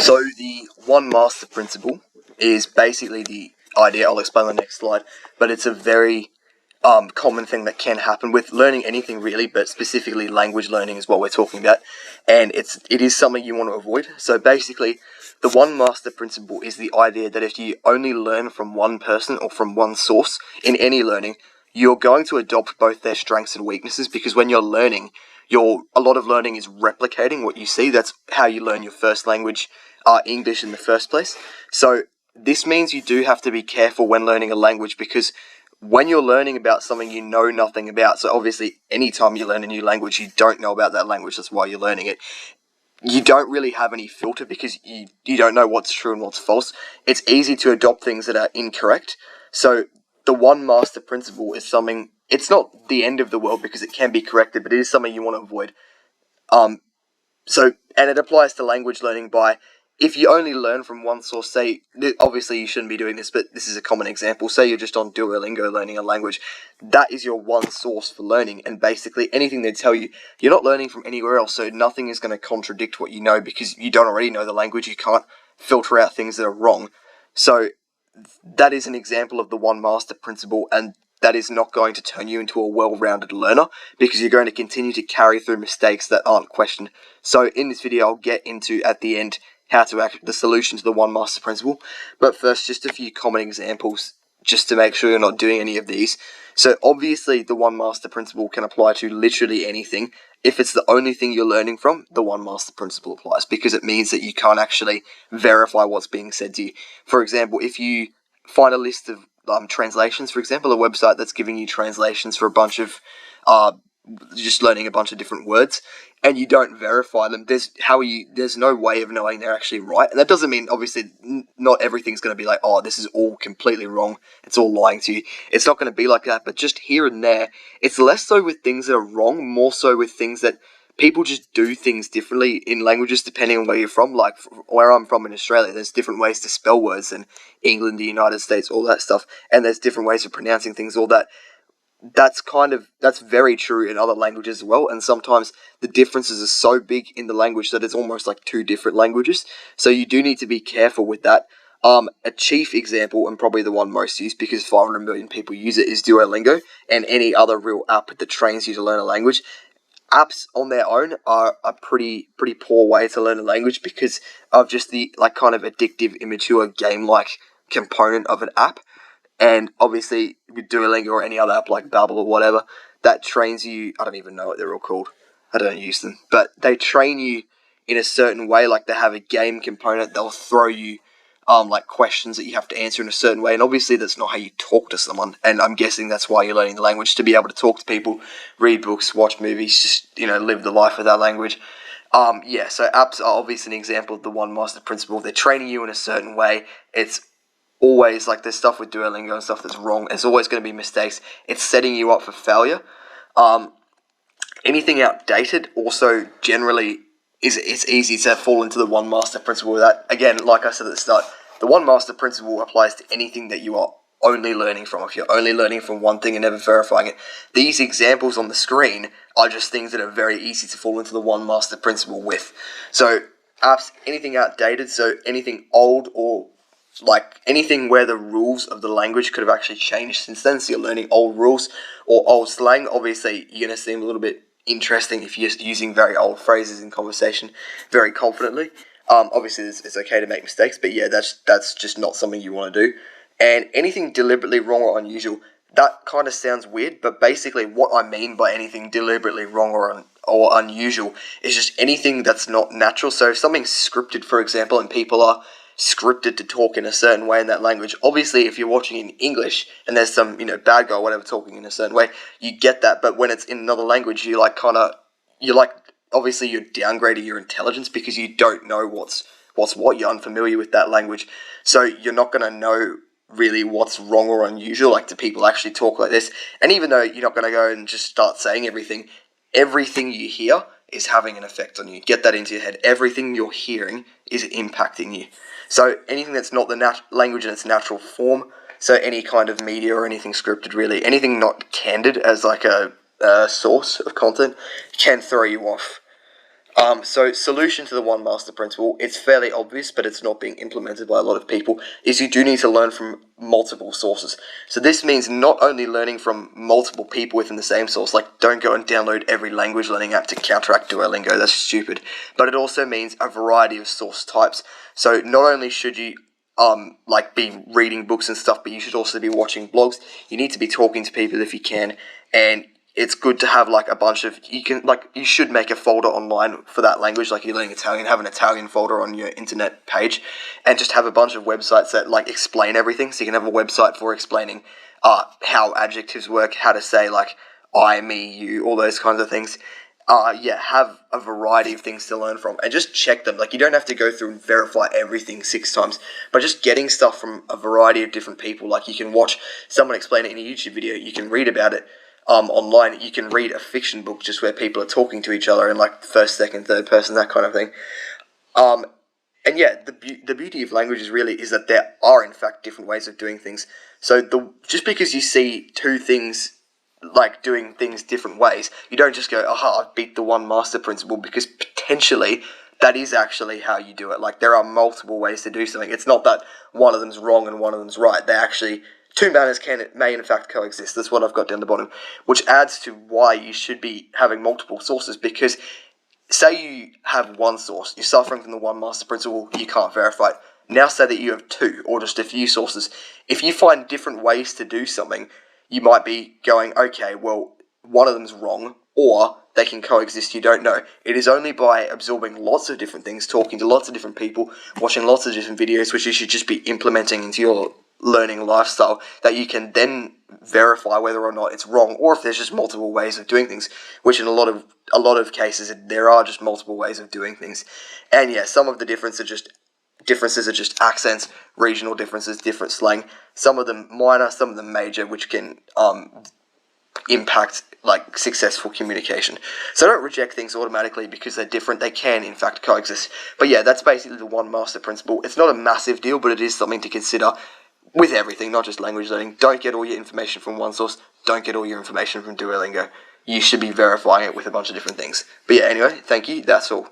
So the one master principle is basically the idea. I'll explain on the next slide, but it's a very common thing that can happen with learning anything really, but specifically language learning is what we're talking about, and it is something you want to avoid. So basically, the one master principle is the idea that if you only learn from one person or from one source in any learning, you're going to adopt both their strengths and weaknesses, because when you're learning, a lot of learning is replicating what you see. That's how you learn your first language, English, in the first place. So this means you do have to be careful when learning a language, because when you're learning about something you know nothing about, so obviously anytime you learn a new language, you don't know about that language, that's why you're learning it. You don't really have any filter because you don't know what's true and what's false. It's easy to adopt things that are incorrect. So the one master principle is something, it's not the end of the world because it can be corrected, but it is something you want to avoid. And it applies to language learning by, if you only learn from one source, say, obviously you shouldn't be doing this, but this is a common example. Say you're just on Duolingo learning a language. That is your one source for learning, and basically anything they tell you, you're not learning from anywhere else, so nothing is going to contradict what you know because you don't already know the language. You can't filter out things that are wrong. So that is an example of the one master principle, and that is not going to turn you into a well-rounded learner because you're going to continue to carry through mistakes that aren't questioned. So in this video, I'll get into, at the end, how to the solution to the one master principle. But first, just a few common examples just to make sure you're not doing any of these. So obviously, the one master principle can apply to literally anything. If it's the only thing you're learning from, the one master principle applies because it means that you can't actually verify what's being said to you. For example, if you find a list of translations, for example, a website that's giving you translations for a bunch of just learning a bunch of different words, and you don't verify them, there's no way of knowing they're actually right. And that doesn't mean, obviously, not everything's going to be like, oh, this is all completely wrong, it's all lying to you. It's not going to be like that, but just here and there, it's less so with things that are wrong, more so with things that people just do things differently in languages depending on where you're from. Like where I'm from in Australia, there's different ways to spell words in England, the United States, all that stuff, and there's different ways of pronouncing things, all that. That's very true in other languages as well, and sometimes the differences are so big in the language that it's almost like two different languages, so you do need to be careful with that. A chief example, and probably the one most used because 500 million people use it, is Duolingo, and any other real app that trains you to learn a language. Apps on their own are a pretty poor way to learn a language because of just the kind of addictive, immature, game-like component of an app. And obviously, with Duolingo or any other app like Babbel or whatever, that trains you. I don't even know what they're all called. I don't use them. But they train you in a certain way, like they have a game component. They'll throw you questions that you have to answer in a certain way. And obviously, that's not how you talk to someone. And I'm guessing that's why you're learning the language, to be able to talk to people, read books, watch movies, just, live the life with that language. So apps are obviously an example of the one master principle. They're training you in a certain way. It's always like there's stuff with Duolingo and stuff that's wrong. There's always going to be mistakes. It's setting you up for failure. Anything outdated also generally it's easy to fall into the one master principle. That, again, like I said at the start, the one master principle applies to anything that you are only learning from. If you're only learning from one thing and never verifying it, these examples on the screen are just things that are very easy to fall into the one master principle with. So apps, anything outdated, so anything old or anything where the rules of the language could have actually changed since then, so you're learning old rules or old slang. Obviously, you're going to seem a little bit interesting if you're using very old phrases in conversation very confidently. Obviously, it's okay to make mistakes, but yeah, that's just not something you want to do. And anything deliberately wrong or unusual, that kind of sounds weird, but basically what I mean by anything deliberately wrong or unusual is just anything that's not natural. So if something's scripted, for example, and people are scripted to talk in a certain way in that language. Obviously, if you're watching in English and there's some, bad guy or whatever talking in a certain way, you get that. But when it's in another language, obviously you're downgrading your intelligence because you don't know what's what. You're unfamiliar with that language. So you're not going to know really what's wrong or unusual. Like, do people actually talk like this? And even though you're not going to go and just start saying everything you hear is having an effect on you. Get that into your head. Everything you're hearing is impacting you. So anything that's not the language in its natural form, so any kind of media or anything scripted really, anything not candid as like a source of content, can throw you off. So solution to the one master principle, it's fairly obvious, but it's not being implemented by a lot of people, is you do need to learn from multiple sources. So this means not only learning from multiple people within the same source, like don't go and download every language learning app to counteract Duolingo, that's stupid, but it also means a variety of source types. So not only should you like be reading books and stuff, but you should also be watching blogs. You need to be talking to people if you can, and it's good to have like a bunch of, you should make a folder online for that language, like you're learning Italian, have an Italian folder on your internet page, and just have a bunch of websites that like explain everything. So you can have a website for explaining how adjectives work, how to say like I, me, you, all those kinds of things. Have a variety of things to learn from, and just check them. Like, you don't have to go through and verify everything 6 times, but just getting stuff from a variety of different people. Like, you can watch someone explain it in a YouTube video, you can read about it online, you can read a fiction book just where people are talking to each other in like first, second, third person, that kind of thing. And yeah, the beauty of languages really is that there are in fact different ways of doing things. So just because you see two things like doing things different ways, you don't just go, aha, I've beat the one master principle, because potentially that is actually how you do it. Like, there are multiple ways to do something. It's not that one of them's wrong and one of them's right. They actually, two manners may in fact coexist. That's what I've got down the bottom, which adds to why you should be having multiple sources. Because say you have one source, you're suffering from the one master principle, you can't verify it. Now say that you have two, or just a few sources. If you find different ways to do something, you might be going, okay, well, one of them's wrong, or they can coexist, you don't know. It is only by absorbing lots of different things, talking to lots of different people, watching lots of different videos, which you should just be implementing into your learning lifestyle, that you can then verify whether or not it's wrong, or if there's just multiple ways of doing things, which in a lot of cases there are just multiple ways of doing things. And yeah, some of the differences are just accents, regional differences, different slang. Some of them minor, some of them major, which can impact like successful communication. So don't reject things automatically because they're different. They can in fact coexist. But yeah, that's basically the one master principle. It's not a massive deal, but it is something to consider with everything, not just language learning. Don't get all your information from one source. Don't get all your information from Duolingo. You should be verifying it with a bunch of different things. But yeah, anyway, thank you. That's all.